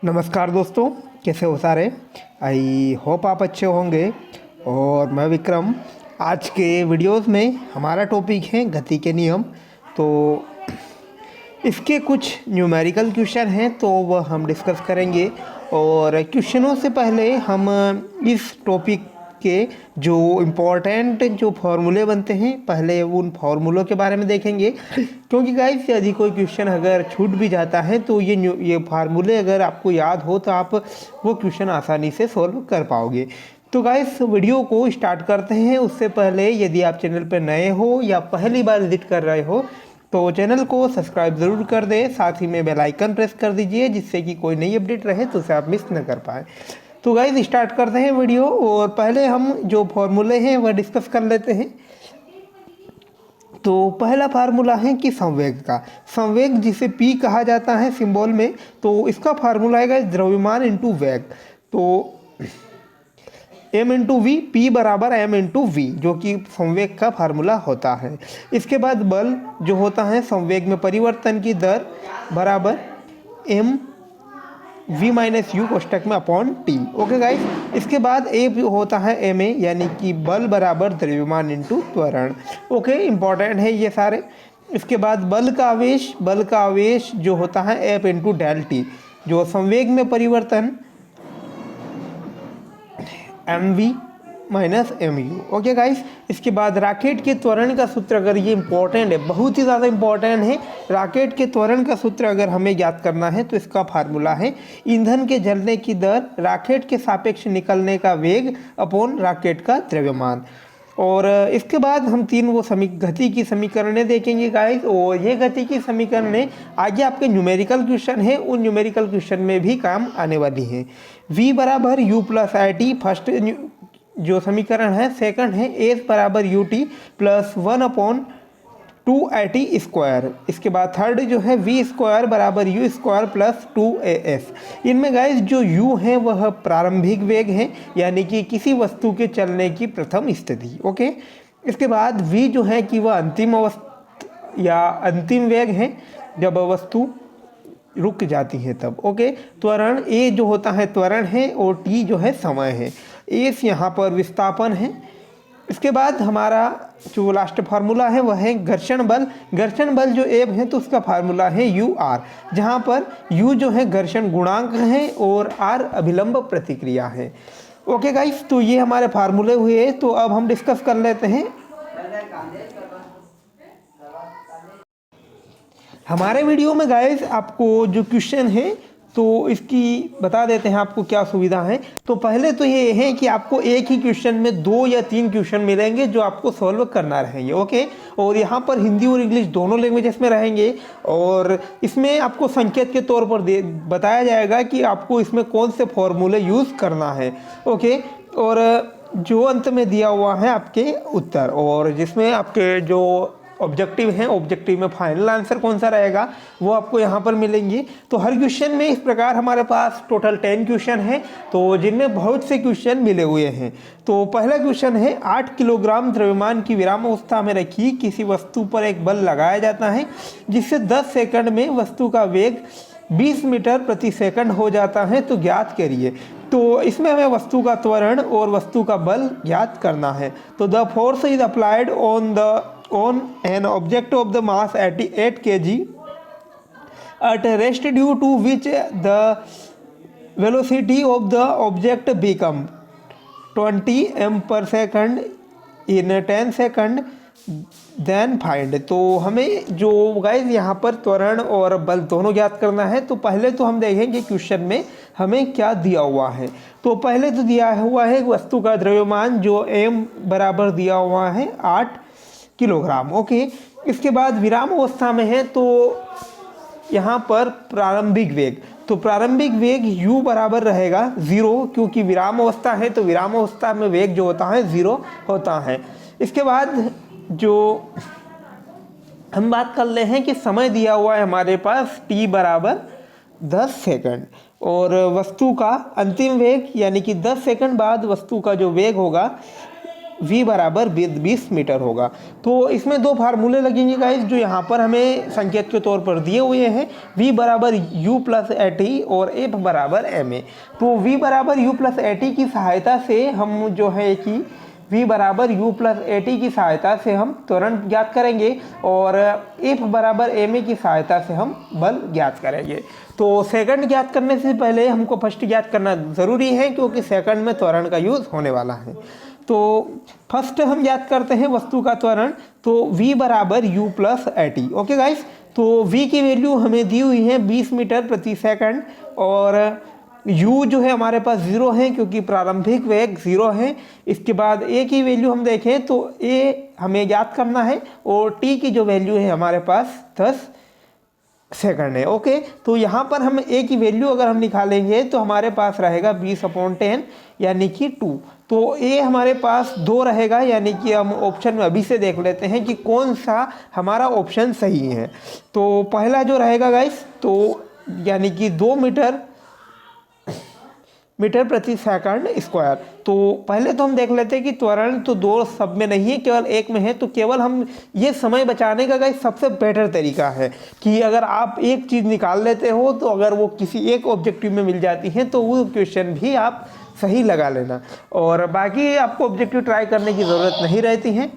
नमस्कार दोस्तों, कैसे हो सारे। आई होप आप अच्छे होंगे। और मैं विक्रम। आज के वीडियोस में हमारा टॉपिक है गति के नियम। तो इसके कुछ न्यूमेरिकल क्वेश्चन हैं तो वह हम डिस्कस करेंगे। और क्वेश्चनों से पहले हम इस टॉपिक के जो इम्पोर्टेंट जो फार्मूले बनते हैं पहले उन फार्मूलों के बारे में देखेंगे, क्योंकि गाइस यदि कोई क्वेश्चन अगर छूट भी जाता है तो ये फार्मूले अगर आपको याद हो तो आप वो क्वेश्चन आसानी से सॉल्व कर पाओगे। तो गाइस वीडियो को स्टार्ट करते हैं। उससे पहले यदि आप चैनल पर नए हो या पहली बार विजिट कर रहे हो तो चैनल को सब्सक्राइब ज़रूर कर दें, साथ ही में बेल आइकन प्रेस कर दीजिए जिससे कि कोई नई अपडेट रहे तो उसे आप मिस न कर पाए। तो गाइस स्टार्ट करते हैं वीडियो। और पहले हम जो फॉर्मूले हैं वह डिस्कस कर लेते हैं। तो पहला फार्मूला है कि संवेग का, संवेग जिसे P कहा जाता है सिंबल में, तो इसका फार्मूला है द्रव्यमान इंटू वेग। तो m इंटू वी, P बराबर m इंटू वी, जो कि संवेग का फार्मूला होता है। इसके बाद बल जो होता है संवेग में परिवर्तन की दर बराबर m v माइनस यू कोष्टक में अपॉन टी। ओके गाइस, इसके बाद ए होता है एम ए, यानी कि बल बराबर द्रव्यमान इंटू त्वरण। ओके, इंपॉर्टेंट है ये सारे। इसके बाद बल का आवेश जो होता है एफ इंटू डेल टी, जो संवेग में परिवर्तन M V minus M U. Okay guys, इसके बाद रॉकेट के त्वरण का सूत्र, अगर ये इंपॉर्टेंट है, बहुत ही ज़्यादा इंपॉर्टेंट है। रॉकेट के त्वरण का सूत्र अगर हमें ज्ञात करना है तो इसका फार्मूला है ईंधन के जलने की दर रॉकेट के सापेक्ष निकलने का वेग अपॉन रॉकेट का द्रव्यमान। और इसके बाद हम तीन वो गति की समीकरणें देखेंगे गाइस। और ये गति की समीकरणें आगे आपके न्यूमेरिकल क्वेश्चन है, उन न्यूमेरिकल क्वेश्चन में भी काम आने वाली हैं। v बराबर you plus I T first जो समीकरण है। सेकंड है एस बराबर U T plus 1 upon 2 I T square. इसके बाद थर्ड जो है वी स्क्वायर बराबर you square plus 2 A S. इनमें गाइस जो यू है वह प्रारंभिक वेग है, यानी कि किसी वस्तु के चलने की प्रथम स्थिति। ओके, इसके बाद वी जो है कि वह अंतिम अवस्था या अंतिम वेग है जब वस्तु रुक जाती है तब। ओके, त्वरण ए जो होता है त्वरण है और टी जो है समय है। एस यहाँ पर विस्थापन है। इसके बाद हमारा जो लास्ट फार्मूला है वह है घर्षण बल। घर्षण बल जो एब है तो उसका फार्मूला है यू आर, जहाँ पर यू जो है घर्षण गुणांक है और आर अभिलंब प्रतिक्रिया है। ओके गाइस, तो ये हमारे फार्मूले हुए। तो अब हम डिस्कस कर लेते हैं हमारे वीडियो में गाइस। आपको जो क्वेश्चन है तो इसकी बता देते हैं आपको क्या सुविधा है। तो पहले तो ये है कि आपको एक ही क्वेश्चन में 2 या 3 क्वेश्चन मिलेंगे जो आपको सॉल्व करना रहेंगे। ओके, और यहाँ पर हिंदी और इंग्लिश दोनों लैंग्वेजेस में रहेंगे। और इसमें आपको संकेत के तौर पर बताया जाएगा कि आपको इसमें कौन से फॉर्मूले यूज़ करना है। ओके, और जो अंत में दिया हुआ है आपके उत्तर, और जिसमें आपके जो ऑब्जेक्टिव है, ऑब्जेक्टिव में फाइनल आंसर कौन सा रहेगा वो आपको यहाँ पर मिलेंगे। तो हर क्वेश्चन में इस प्रकार हमारे पास टोटल 10 क्वेश्चन है, तो जिनमें बहुत से क्वेश्चन मिले हुए हैं। तो पहला क्वेश्चन है 8 किलोग्राम द्रव्यमान की विराम अवस्था में रखी किसी वस्तु पर एक बल लगाया जाता है जिससे 10 सेकंड में वस्तु का वेग 20 मीटर प्रति सेकंड हो जाता है, तो ज्ञात करिए। तो इसमें हमें वस्तु का त्वरण और वस्तु का बल ज्ञात करना है। तो the force is applied on an object of the mass 88 kg at rest due to which the velocity of the object become 20 m per second in 10 second then find। तो हमें जो गाइस यहाँ पर त्वरण और बल दोनों ज्ञात करना है। तो पहले तो हम देखेंगे क्वेश्चन में हमें क्या दिया हुआ है। तो पहले तो दिया हुआ है वस्तु का द्रव्यमान जो m बराबर दिया हुआ है 8 किलोग्राम। ओके, इसके बाद विराम अवस्था में है तो यहाँ पर प्रारंभिक वेग, तो प्रारंभिक वेग u बराबर रहेगा 0, क्योंकि विराम अवस्था है तो विराम अवस्था में वेग जो होता है 0 होता है। इसके बाद जो हम बात कर ले हैं कि समय दिया हुआ है हमारे पास t बराबर 10 सेकंड, और वस्तु का अंतिम वेग यानी कि 10 सेकंड बाद वस्तु का जो वेग होगा v बराबर 20 मीटर होगा। तो इसमें दो फार्मूले लगेंगे गाइस जो यहाँ पर हमें संकेत के तौर पर दिए हुए हैं, v बराबर u प्लस एटी और f बराबर ma। तो v बराबर u प्लस एटी की सहायता से हम जो है कि v बराबर u प्लस एटी की सहायता से हम त्वरण ज्ञात करेंगे और f बराबर ma की सहायता से हम बल ज्ञात करेंगे। तो सेकंड ज्ञात करने से पहले हमको फर्स्ट ज्ञात करना ज़रूरी है क्योंकि सेकंड में त्वरण का यूज़ होने वाला है। तो फर्स्ट हम ज्ञात करते हैं वस्तु का त्वरण, तो v बराबर u plus eighty. Okay guys, तो v की वैल्यू हमें दी हुई है 20 मीटर प्रति सेकंड और u जो है हमारे पास 0 है क्योंकि प्रारंभिक वेग 0 है। इसके बाद a की वैल्यू हम देखें तो a हमें ज्ञात करना है और t की जो वैल्यू है हमारे पास 10 सेकंड है। ओके, तो यहाँ पर हम a की वैल्यू अगर हम निकालेंगे तो हमारे पास रहेगा 20/10 यानी कि 2। तो a हमारे पास 2 रहेगा, यानी कि हम ऑप्शन में अभी से देख लेते हैं कि कौन सा हमारा ऑप्शन सही है। तो पहला जो रहेगा गाइस, तो यानी कि 2 मीटर प्रति सेकंड स्क्वायर। तो पहले तो हम देख लेते हैं कि त्वरण तो दो सब में नहीं है, केवल एक में है। तो केवल हम ये समय बचाने का गाइस सबसे बेटर तरीका है कि अगर आप एक चीज़ निकाल लेते हो तो अगर वो किसी एक ऑब्जेक्टिव में मिल जाती है तो वो क्वेश्चन भी आप सही लगा लेना और बाकी आपको ऑब्जेक्टिव ट्राई करने की ज़रूरत नहीं रहती है।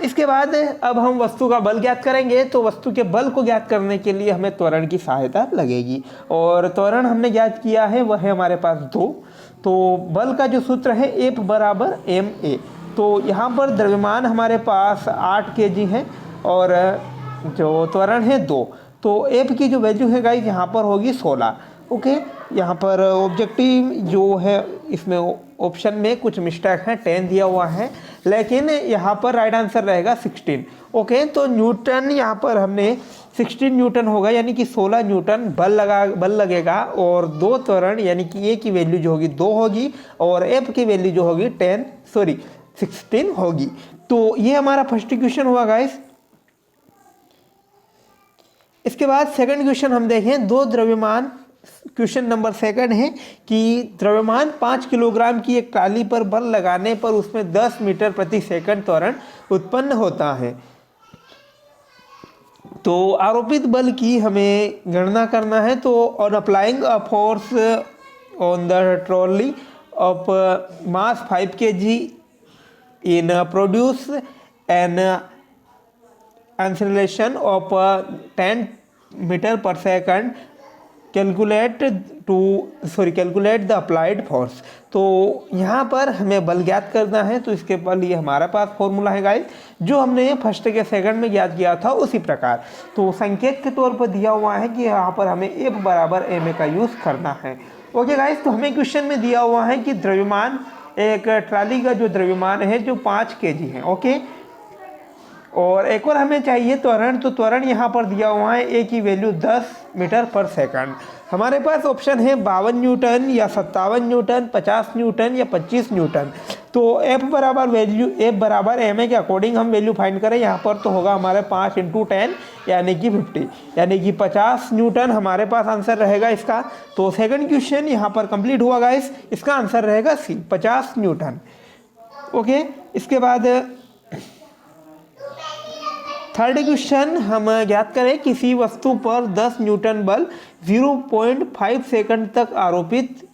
इसके बाद अब हम वस्तु का बल ज्ञात करेंगे। तो वस्तु के बल को ज्ञात करने के लिए हमें त्वरण की सहायता लगेगी और त्वरण हमने ज्ञात किया है वह है हमारे पास 2। तो बल का जो सूत्र है F बराबर ma। तो यहाँ पर द्रव्यमान हमारे पास 8 kg है और जो त्वरण है 2। तो F की जो वैल्यू है गाइस यहाँ पर होगी 16। ओके, यहाँ पर ऑब्जेक्टिव जो है इसमें ऑप्शन में कुछ मिस्टेक है, 10 दिया हुआ है लेकिन यहाँ पर राइट आंसर रहेगा 16। ओके, तो न्यूटन यहाँ पर हमने 16 न्यूटन होगा यानी कि 16 न्यूटन बल लगेगा और 2 त्वरण यानी कि a की वैल्यू जो होगी 2 होगी और f की वैल्यू जो होगी 16 होगी। तो ये हमारा फर्स्ट क्वेश्चन हुआ गाइस। इसके बाद सेकंड क्वेश्चन हम देखें, दो द्रव्यमान, क्वेश्चन नंबर सेकंड है कि द्रव्यमान 5 किलोग्राम की एक ट्राली पर बल लगाने पर उसमें 10 मीटर प्रति सेकंड त्वरण उत्पन्न होता है। तो आरोपित बल की हमें गणना करना है। तो on applying a force on the trolley of mass 5 kg in produce an acceleration of 10 metre पर second, calculate the applied force. तो यहाँ पर हमें बल ज्ञात करना है। तो इसके लिए हमारे पास फॉर्मूला है गाइस जो हमने फर्स्ट के सेकंड में ज्ञात किया था उसी प्रकार। तो संकेत के तौर पर दिया हुआ है कि यहाँ पर हमें F बराबर ma का यूज़ करना है। ओके गाइस, तो हमें क्वेश्चन में दिया हुआ है कि द्रव्यमान, एक ट्राली का जो द्रव्यमान है जो 5 kg है। ओके, और एक और हमें चाहिए त्वरण। तो त्वरण यहाँ पर दिया हुआ है a की वैल्यू 10 मीटर पर सेकंड। हमारे पास ऑप्शन है 52 न्यूटन या 57 न्यूटन, 50 न्यूटन या 25 न्यूटन। तो F बराबर ma के अकॉर्डिंग हम वैल्यू फाइंड करें। यहाँ पर तो होगा हमारे 5 × 10 यानी कि 50 यानी कि 50 न्यूटन हमारे पास आंसर रहेगा इसका। तो सेकंड क्वेश्चन यहाँ पर कंप्लीट हुआ गाइस, इसका आंसर रहेगा C 50 न्यूटन। ओके, इसके बाद थर्ड क्वेश्चन हम ज्ञात करें किसी वस्तु पर 10 न्यूटन बल 0.5 सेकंड तक आरोपित,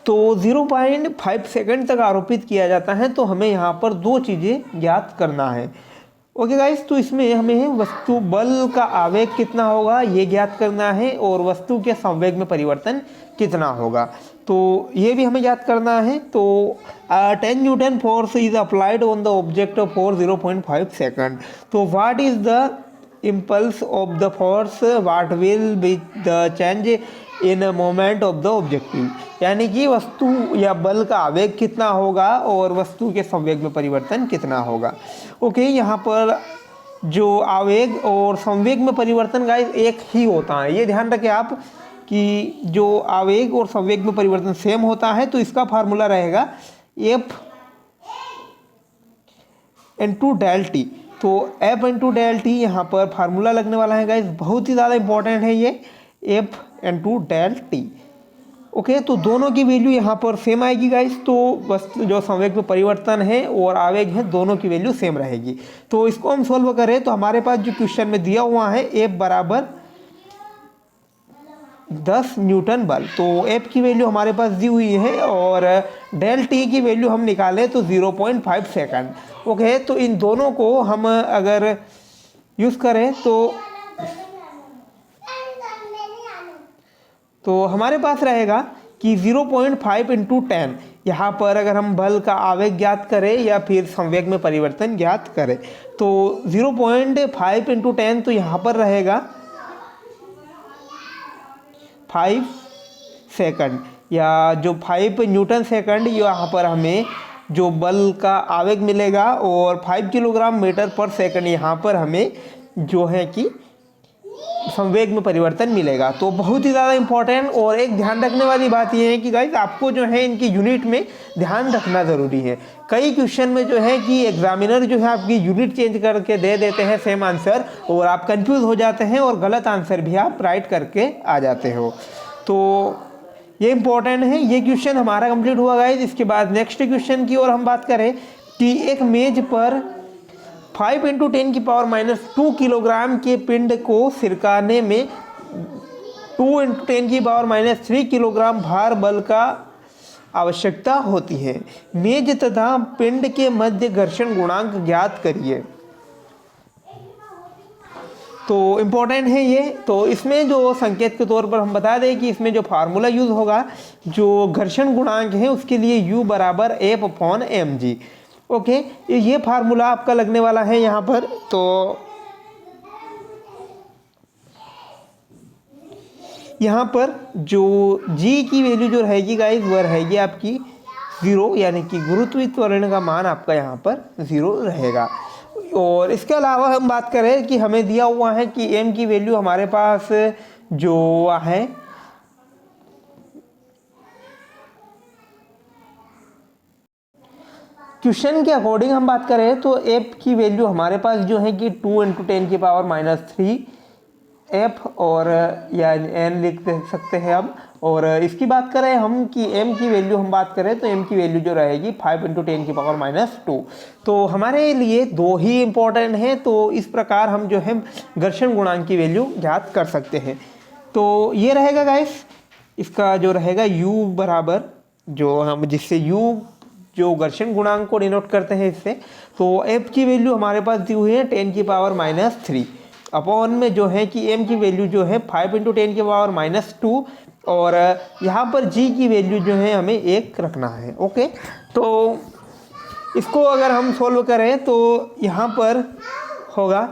तो 0.5 सेकंड तक आरोपित किया जाता है। तो हमें यहाँ पर दो चीज़ें ज्ञात करना है। ओके गाइस, तो इसमें हमें वस्तु बल का आवेग कितना होगा ये ज्ञात करना है और वस्तु के संवेग में परिवर्तन कितना होगा तो ये भी हमें याद करना है। तो 10 newton force is applied on the object for 0.5 second. तो what is the impulse of the force, what will be the change in a moment of the objective, यानी कि वस्तु या बल का आवेग कितना होगा और वस्तु के संवेग में परिवर्तन कितना होगा। ओके, यहाँ पर जो आवेग और संवेग में परिवर्तन गाइस एक ही होता है, ये ध्यान रखें आप कि जो आवेग और संवेग में परिवर्तन सेम होता है। तो इसका फार्मूला रहेगा F इंटू डेल टी। तो F इंटू डेल टी यहाँ पर फार्मूला लगने वाला है गाइस, बहुत ही ज़्यादा इंपॉर्टेंट है ये, F into del T. Okay, तो दोनों की वैल्यू यहाँ पर सेम आएगी गाइस। तो बस जो संवेग में परिवर्तन है और आवेग है दोनों की वैल्यू सेम रहेगी। तो इसको हम सॉल्व करें तो हमारे पास जो क्वेश्चन में दिया हुआ है F बराबर 10 न्यूटन बल, तो F की वैल्यू हमारे पास दी हुई है और डेल टी की वैल्यू हम निकालें तो 0.5 सेकंड। ओके, तो इन दोनों को हम अगर यूज़ करें तो हमारे पास रहेगा कि 0.5 इंटू 10। यहाँ पर अगर हम बल का आवेग ज्ञात करें या फिर संवेग में परिवर्तन ज्ञात करें तो 0.5 इंटू 10 तो यहाँ पर रहेगा 5 सेकंड, या जो 5 न्यूटन सेकंड, यहाँ पर हमें जो बल का आवेग मिलेगा और 5 किलोग्राम मीटर पर सेकंड यहाँ पर हमें जो है कि संवेग में परिवर्तन मिलेगा। तो बहुत ही ज़्यादा इंपॉर्टेंट और एक ध्यान रखने वाली बात यह है कि गाइस आपको जो है इनकी यूनिट में ध्यान रखना ज़रूरी है। कई क्वेश्चन में जो है कि एग्जामिनर जो है आपकी यूनिट चेंज करके दे देते हैं सेम आंसर और आप कंफ्यूज हो जाते हैं और गलत आंसर भी आप राइट करके आ जाते हो। तो ये इंपॉर्टेंट है। ये क्वेश्चन हमारा कंप्लीट हुआ गाइस। इसके बाद नेक्स्ट क्वेश्चन की ओर हम बात करें कि एक मेज पर 5 × 10⁻² किलोग्राम के पिंड को सिरकाने में 2 × 10⁻³ किलोग्राम भार बल का आवश्यकता होती है। मेज तथा पिंड के मध्य घर्षण गुणांक ज्ञात करिए। तो इम्पोर्टेंट है ये। तो इसमें जो संकेत के तौर पर हम बता दें कि इसमें जो फार्मूला यूज़ होगा जो घर्षण गुणांक है उसके लिए U बराबर F/mg। ओके, ये फार्मूला आपका लगने वाला है यहाँ पर। तो यहाँ पर जो G की वैल्यू जो रहेगी गाइस वह रहेगी आपकी 0, यानी कि गुरुत्व त्वरण का मान आपका यहाँ पर 0 रहेगा। और इसके अलावा हम बात करें कि हमें दिया हुआ है कि M की वैल्यू हमारे पास जो है क्वेश्चन के अकॉर्डिंग हम बात करें तो F की वैल्यू हमारे पास जो है कि 2 × 10⁻³ F और या N लिख सकते हैं हम। और इसकी बात करें हम कि M की वैल्यू हम बात करें तो M की वैल्यू जो रहेगी 5 × 10⁻²। तो हमारे लिए दो ही इम्पोर्टेंट हैं। तो इस प्रकार हम जो है घर्षण गुणांक की वैल्यू ज्ञात कर सकते हैं। तो ये रहेगा गाइस, इसका जो रहेगा U बराबर जो हम जिससे U जो घर्षण गुणांक को डिनोट करते हैं इससे, तो F की वैल्यू हमारे पास दी हुई है 10⁻³ अपॉन में जो है कि M की वैल्यू जो है 5 × 10⁻²। और यहाँ पर G की वैल्यू जो है हमें 1 रखना है। ओके, तो इसको अगर हम सोल्व करें तो यहाँ पर होगा,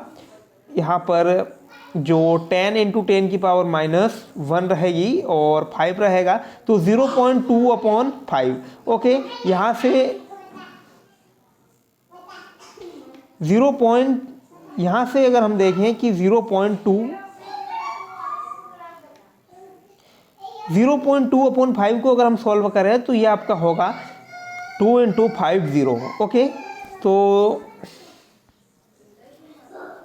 यहाँ पर जो 10 × 10⁻⁻1 रहेगी और 5 रहेगा तो 0.2/5। ओके, यहाँ से 0. यहाँ से अगर हम देखें कि 0.2/5 को अगर हम सॉल्व करें तो ये आपका होगा 2 × 50। ओके, तो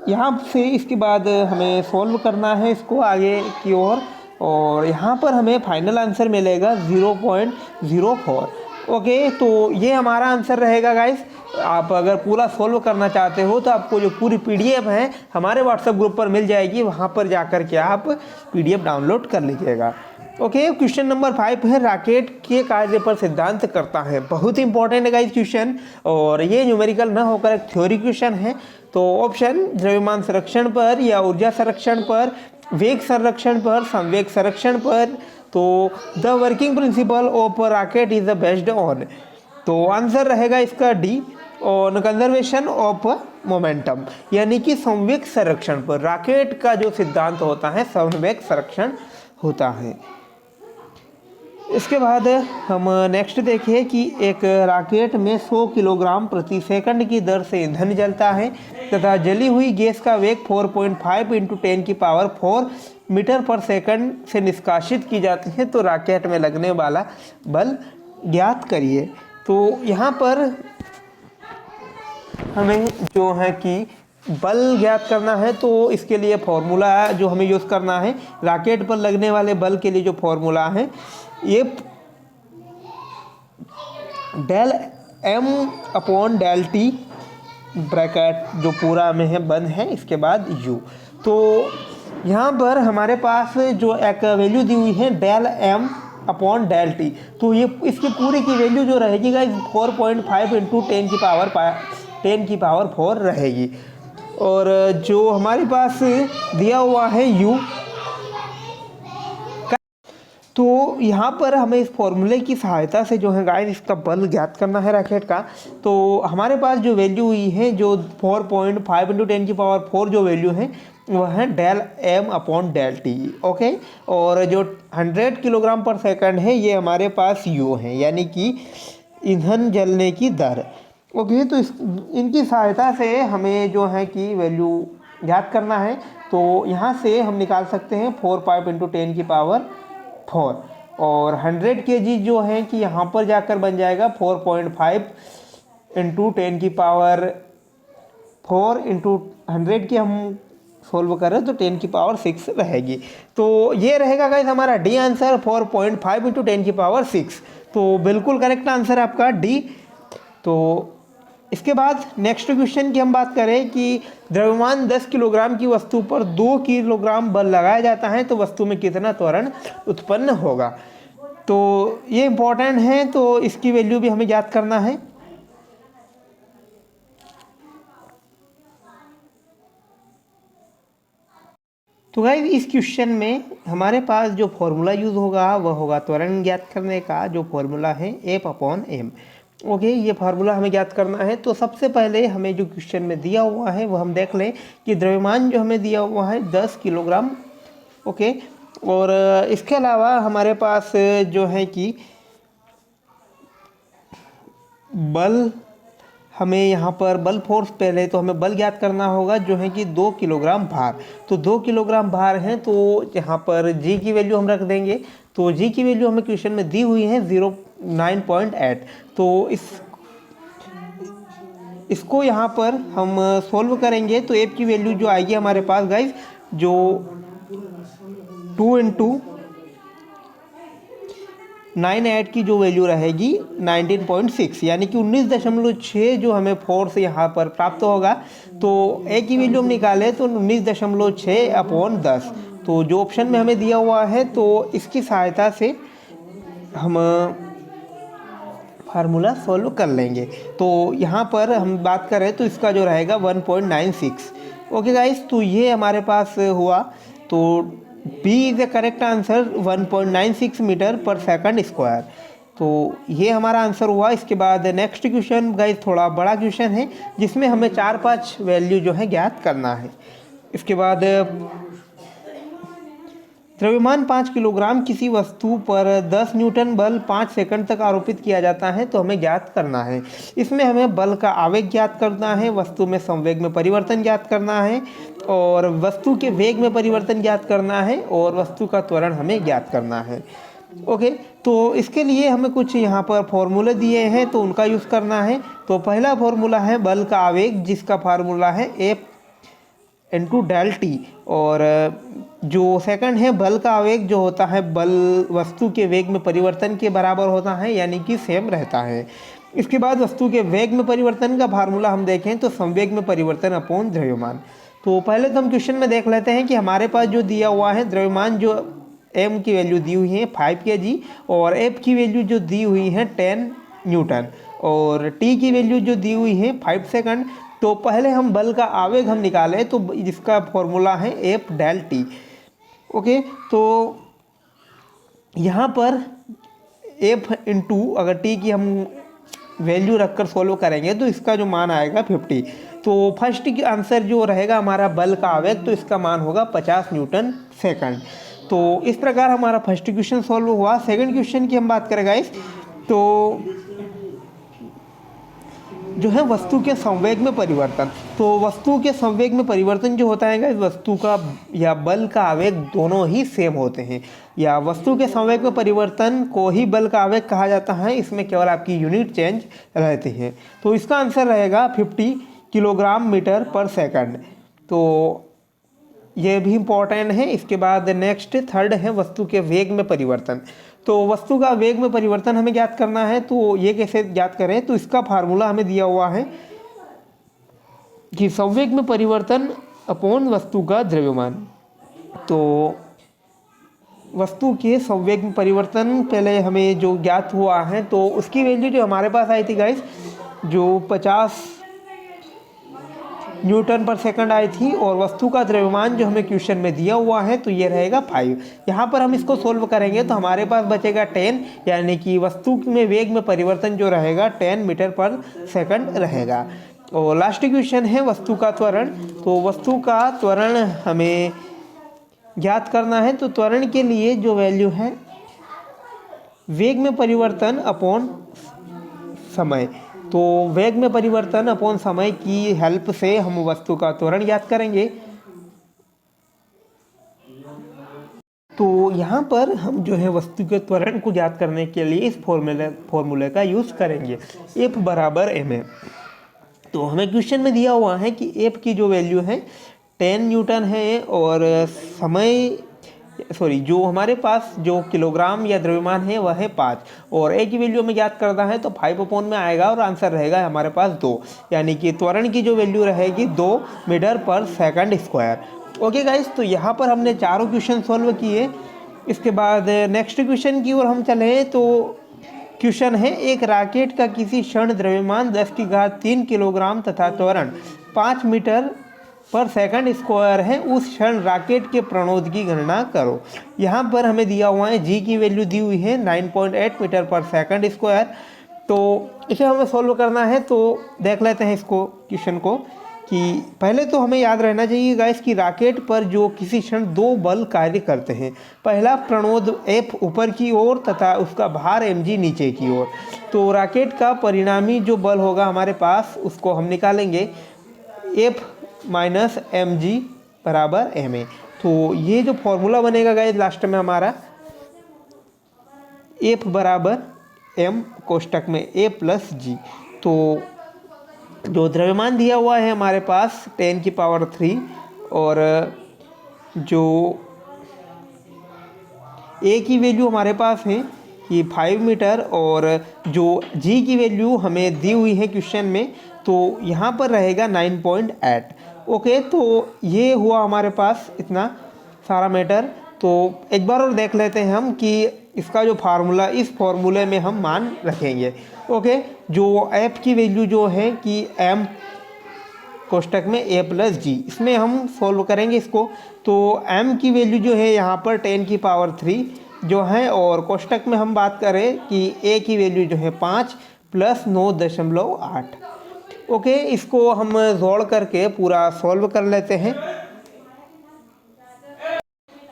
यहाँ से इसके बाद हमें सॉल्व करना है इसको आगे की ओर और यहाँ पर हमें फाइनल आंसर मिलेगा 0.04। ओके, तो ये हमारा आंसर रहेगा गाइस। आप अगर पूरा सॉल्व करना चाहते हो तो आपको जो पूरी PDF है हमारे व्हाट्सएप ग्रुप पर मिल जाएगी, वहाँ पर जाकर के आप PDF डाउनलोड कर लीजिएगा। ओके, क्वेश्चन नंबर 5 है रॉकेट के कार्य पर सिद्धांत करता है। बहुत ही इंपॉर्टेंट है गाइस क्वेश्चन, और ये न्यूमेरिकल ना होकर एक थ्योरी क्वेश्चन है। तो ऑप्शन द्रव्यमान संरक्षण पर या ऊर्जा संरक्षण पर, वेग संरक्षण पर, संवेग संरक्षण पर। तो the working principle of rocket is the based on, तो आंसर रहेगा इसका D, on conservation of momentum, यानी कि संवेग संरक्षण पर। रॉकेट का जो सिद्धांत होता है संवेग संरक्षण होता है। इसके बाद हम नेक्स्ट देखिए कि एक रॉकेट में 100 किलोग्राम प्रति सेकंड की दर से ईंधन जलता है तथा जली हुई गैस का वेग 4.5 × 10⁴ मीटर पर सेकंड से निष्कासित की जाती है। तो रॉकेट में लगने वाला बल ज्ञात करिए। तो यहाँ पर हमें जो है कि बल ज्ञात करना है, तो इसके लिए फॉर्मूला जो हमें यूज़ करना है, रॉकेट पर लगने वाले बल के लिए जो फॉर्मूला है F del M upon del T, bracket जो पूरा में है बंद है, इसके बाद यू। तो यहाँ पर हमारे पास जो एक वैल्यू दी हुई है del M upon del T, तो ये इसकी पूरी की वैल्यू जो रहेगी गाइस 4.5 इंटू 10 की पावर 4 रहेगी। और जो हमारे पास दिया हुआ है यू, तो यहाँ पर हमें इस फॉर्मूले की सहायता से जो है गाइस इसका बल ज्ञात करना है रैकेट का। तो हमारे पास जो वैल्यू हुई है जो 4.5 इंटू 10 की पावर 4 जो वैल्यू है वह है del M upon del T. Okay, और जो 100 किलोग्राम पर सेकंड है ये हमारे पास यू है, यानी कि ईंधन जलने की दर। ओके, तो इनकी सहायता से हमें जो है कि वैल्यू ज्ञात करना है। तो यहाँ से हम निकाल सकते हैं 4.5 इंटू 10 की पावर 4, और 100 kg जो है कि यहाँ पर जाकर बन जाएगा 4.5 इंटू 10 की पावर 4 इंटू 100 की हम सोल्व करें तो 10 की पावर 6 रहेगी। तो ये रहेगा गाइस हमारा डी आंसर 4.5 इंटू 10 की पावर 6। तो बिल्कुल करेक्ट आंसर है आपका डी। तो इसके बाद नेक्स्ट क्वेश्चन की हम बात करें कि द्रव्यमान 10 किलोग्राम की वस्तु पर 2 किलोग्राम बल लगाया जाता है तो वस्तु में कितना त्वरण उत्पन्न होगा। तो ये इंपॉर्टेंट है, तो इसकी वैल्यू भी हमें ज्ञात करना है। तो गाइस इस क्वेश्चन में हमारे पास जो फॉर्मूला यूज़ होगा वह होगा त्वरण ज्ञात करने का, जो फॉर्मूला है एफ अपॉन एम। ओके, ये फार्मूला हमें ज्ञात करना है। तो सबसे पहले हमें जो क्वेश्चन में दिया हुआ है वो हम देख लें कि द्रव्यमान जो हमें दिया हुआ है 10 किलोग्राम। ओके, और इसके अलावा हमारे पास जो है कि बल, हमें यहाँ पर बल फोर्स, पहले तो हमें बल ज्ञात करना होगा जो है कि 2 किलोग्राम भार। तो 2 किलोग्राम भार है, तो यहाँ पर जी की वैल्यू हम रख देंगे। तो जी की वैल्यू हमें क्वेश्चन में दी हुई है 9.8। तो इसको यहाँ पर हम सोल्व करेंगे तो एफ की वैल्यू जो आएगी हमारे पास गाइस, जो 2 इंटू 9.8 की जो वैल्यू रहेगी 19.6, यानी कि 19.6 जो हमें फोर्स यहाँ पर प्राप्त होगा। तो ए की वैल्यू हम निकालें तो 19.6 अपॉन 10, तो जो ऑप्शन में हमें दिया हुआ है तो इसकी सहायता से हम फार्मूला सॉल्व कर लेंगे। तो यहाँ पर हम बात करें तो इसका जो रहेगा 1.96। ओके गाइस, तो ये हमारे पास हुआ। तो B is the correct answer 1.96 metre पर सेकंड स्क्वायर। तो ये हमारा आंसर हुआ। इसके बाद नेक्स्ट क्वेश्चन गाइस थोड़ा बड़ा क्वेश्चन है जिसमें हमें 4-5 वैल्यू जो है ज्ञात करना है। इसके बाद द्रव्यमान 5 किलोग्राम किसी वस्तु पर 10 न्यूटन बल 5 सेकंड तक आरोपित किया जाता है तो हमें ज्ञात करना है। इसमें हमें बल का आवेग ज्ञात करना है, वस्तु में संवेग में परिवर्तन ज्ञात करना है, और वस्तु के वेग में परिवर्तन ज्ञात करना है, और वस्तु का त्वरण हमें ज्ञात करना है। ओके, तो इसके लिए हमें कुछ यहाँ पर फॉर्मूले दिए हैं तो उनका यूज़ करना है। तो पहला फॉर्मूला है बल का आवेग, जिसका फार्मूला है एफ इंटू डेल टी, और जो सेकंड है बल का आवेग जो होता है बल वस्तु के वेग में परिवर्तन के बराबर होता है, यानी कि सेम रहता है। इसके बाद वस्तु के वेग में परिवर्तन का फार्मूला हम देखें तो संवेग में परिवर्तन अपॉन द्रव्यमान। तो पहले तो हम क्वेश्चन में देख लेते हैं कि हमारे पास जो दिया हुआ है द्रव्यमान, जो एम की वैल्यू दी हुई है 5 kg, और एफ की वैल्यू जो दी हुई है 10 न्यूटन, और टी की वैल्यू जो दी हुई है 5 सेकंड। तो पहले हम बल का आवेग हम निकालें तो जिसका फॉर्मूला है एफ डेल टी। ओके, तो यहाँ पर एफ इंटू अगर टी की हम वैल्यू रखकर सोल्व करेंगे तो इसका जो मान आएगा 50। तो फर्स्ट की आंसर जो रहेगा हमारा बल का आवेग, तो इसका मान होगा 50 न्यूटन सेकंड। तो इस प्रकार हमारा फर्स्ट क्वेश्चन सॉल्व हुआ। सेकंड क्वेश्चन की हम बात करें गाइस, तो जो है वस्तु के संवेग में परिवर्तन। तो वस्तु के संवेग में परिवर्तन जो होता है गाइस, वस्तु का या बल का आवेग दोनों ही सेम होते हैं, या वस्तु के संवेग में परिवर्तन को ही बल का आवेग कहा जाता है। इसमें केवल आपकी यूनिट चेंज रहती है। तो इसका आंसर रहेगा 50 किलोग्राम मीटर पर सेकंड। तो ये भी इम्पोर्टेंट है। इसके बाद नेक्स्ट थर्ड है वस्तु के वेग में परिवर्तन। तो वस्तु का वेग में परिवर्तन हमें ज्ञात करना है, तो ये कैसे ज्ञात करें, तो इसका फार्मूला हमें दिया हुआ है कि संवेग में परिवर्तन अपॉन वस्तु का द्रव्यमान। तो वस्तु के संवेग में परिवर्तन पहले हमें जो ज्ञात हुआ है, तो उसकी वैल्यू जो हमारे पास आई थी गाइस, जो 50 न्यूटन पर सेकंड आई थी, और वस्तु का द्रव्यमान जो हमें क्वेश्चन में दिया हुआ है तो ये रहेगा 5। यहाँ पर हम इसको सोल्व करेंगे तो हमारे पास बचेगा 10, यानी कि वस्तु में वेग में परिवर्तन जो रहेगा 10 मीटर पर सेकंड रहेगा। और लास्ट क्वेश्चन है वस्तु का त्वरण। तो वस्तु का त्वरण हमें ज्ञात करना है, तो त्वरण के लिए जो वैल्यू है वेग में परिवर्तन अपॉन समय, तो वेग में परिवर्तन अपॉन समय की हेल्प से हम वस्तु का त्वरण ज्ञात करेंगे। तो यहाँ पर हम जो है वस्तु के त्वरण को ज्ञात करने के लिए इस फॉर्मूले का यूज़ करेंगे, F बराबर ma। तो हमें क्वेश्चन में दिया हुआ है कि F की जो वैल्यू है 10 न्यूटन है, और जो हमारे पास जो किलोग्राम या द्रव्यमान है वह है 5, और A की वैल्यू हमें ज्ञात करना है तो 5 अपॉन में आएगा और आंसर रहेगा हमारे पास 2, यानी कि त्वरण की जो वैल्यू रहेगी 2 मीटर पर सेकंड स्क्वायर। ओके गाइस, तो यहाँ पर हमने चारों क्वेश्चन सॉल्व किए। इसके बाद नेक्स्ट क्वेश्चन की ओर हम चले, तो क्वेश्चन है एक रॉकेट का किसी क्षण द्रव्यमान 10⁻³ किलोग्राम तथा त्वरण 5 मीटर पर सेकंड स्क्वायर है, उस क्षण रॉकेट के प्रणोद की गणना करो। यहाँ पर हमें दिया हुआ है जी की वैल्यू दी हुई है 9.8 मीटर पर सेकंड स्क्वायर। तो इसे हमें सॉल्व करना है, तो देख लेते हैं इसको क्वेश्चन को, कि पहले तो हमें याद रहना चाहिए गाइस कि रॉकेट पर जो किसी क्षण 2 बल कार्य करते हैं। पहला प्रणोद F ऊपर की ओर तथा उसका भार mg नीचे की ओर। तो रॉकेट का परिणामी जो बल होगा हमारे पास उसको हम निकालेंगे F माइनस mg बराबर ma। तो ये जो फॉर्मूला बनेगा गाइस लास्ट में हमारा F बराबर m कोष्टक में a प्लस g। तो जो द्रव्यमान दिया हुआ है हमारे पास 10⁻3, और जो a की वैल्यू हमारे पास है कि 5 मीटर, और जो g की वैल्यू हमें दी हुई है क्वेश्चन में, तो यहाँ पर रहेगा 9.8। ओके, तो ये हुआ हमारे पास इतना सारा मैटर। तो एक बार और देख लेते हैं हम कि इसका जो फार्मूला, इस फार्मूले में हम मान रखेंगे। ओके, जो F की वैल्यू जो है कि m कोष्टक में a प्लस g, इसमें हम सॉल्व करेंगे इसको। तो m की वैल्यू जो है यहाँ पर 10⁻³ जो है, और कोष्टक में हम बात करें कि a की वैल्यू जो है 5 प्लस 9.8। ओके, इसको हम जोड़ करके पूरा सॉल्व कर लेते हैं।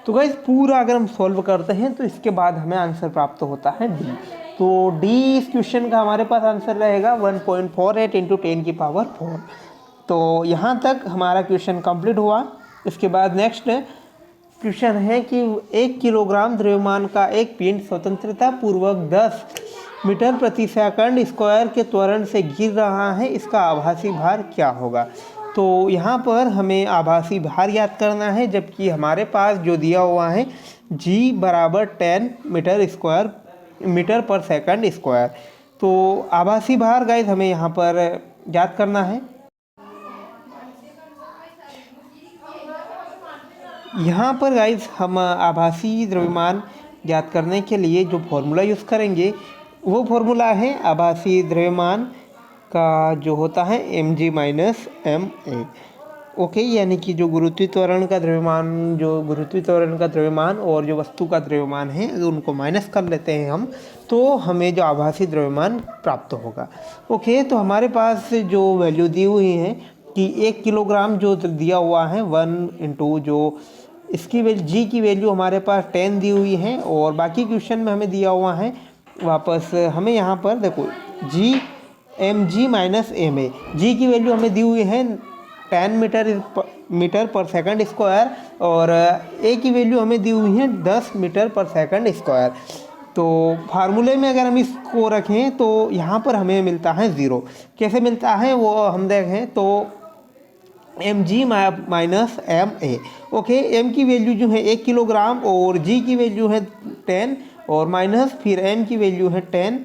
तो गाइस पूरा अगर हम सॉल्व करते हैं तो इसके बाद हमें आंसर प्राप्त होता है D। तो D इस क्वेश्चन का हमारे पास आंसर रहेगा 1.48 × 10⁻4। तो यहाँ तक हमारा क्वेश्चन कंप्लीट हुआ। इसके बाद नेक्स्ट क्वेश्चन है कि 1 किलोग्राम द्रव्यमान का एक पिंड स्वतंत्रता पूर्वक 10 मीटर प्रति सेकंड स्क्वायर के त्वरण से गिर रहा है, इसका आभासी भार क्या होगा। तो यहाँ पर हमें आभासी भार याद करना है, जबकि हमारे पास जो दिया हुआ है g बराबर 10 मीटर पर सेकंड स्क्वायर। तो आभासी भार गाइस हमें यहाँ पर याद करना है। यहाँ पर गाइस हम आभासी द्रव्यमान ज्ञात करने के लिए जो फॉर्मूला यूज़ करेंगे वो फॉर्मूला है आभासी द्रव्यमान का जो होता है mg माइनस ma। ओके, यानी कि जो गुरुत्वीय त्वरण का द्रव्यमान और जो वस्तु का द्रव्यमान है उनको माइनस कर लेते हैं हम, तो हमें जो आभासी द्रव्यमान प्राप्त होगा। ओके, तो हमारे पास जो वैल्यू दी हुई है कि 1 किलोग्राम जो दिया हुआ है 1 इंटू जो इसकी जी की वैल्यू हमारे पास 10 दी हुई है, और बाकी क्वेश्चन में हमें दिया हुआ है वापस हमें यहाँ पर देखो जी mg माइनस ma। जी की वैल्यू हमें दी हुई है 10 मीटर पर सेकंड स्क्वायर, और a की वैल्यू हमें दी हुई है 10 मीटर पर सेकंड स्क्वायर। तो फार्मूले में अगर हम इसको रखें तो यहाँ पर हमें मिलता है 0। कैसे मिलता है वो हम देखें तो mg minus ma। Okay, m की वैल्यू जो है 1 किलोग्राम और g की वैल्यू है 10 और माइनस फिर m की वैल्यू है 10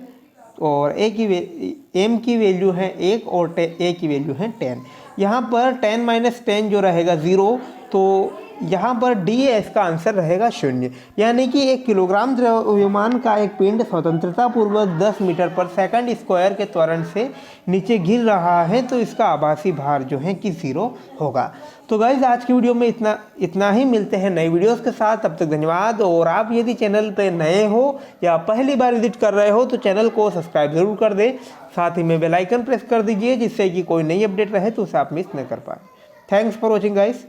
और m की वैल्यू है 1 और a की वैल्यू है 10। यहाँ पर 10 माइनस 10 जो रहेगा 0, तो यहाँ पर डी इसका आंसर रहेगा 0। यानी कि 1 किलोग्राम द्रव्यमान का एक पिंड स्वतंत्रता पूर्वक 10 मीटर पर सेकंड स्क्वायर के त्वरण से नीचे गिर रहा है, तो इसका आभासी भार जो है कि 0 होगा। तो गाइज आज की वीडियो में इतना ही। मिलते हैं नई वीडियोस के साथ, तब तक धन्यवाद। और आप यदि चैनल पे नए हो या पहली बार विजिट कर रहे हो तो चैनल को सब्सक्राइब जरूर कर दें, साथ ही में बेल आइकन प्रेस कर दीजिए जिससे कि कोई नई अपडेट रहे तो उसे आप मिस न कर पाए। Thanks for watching guys.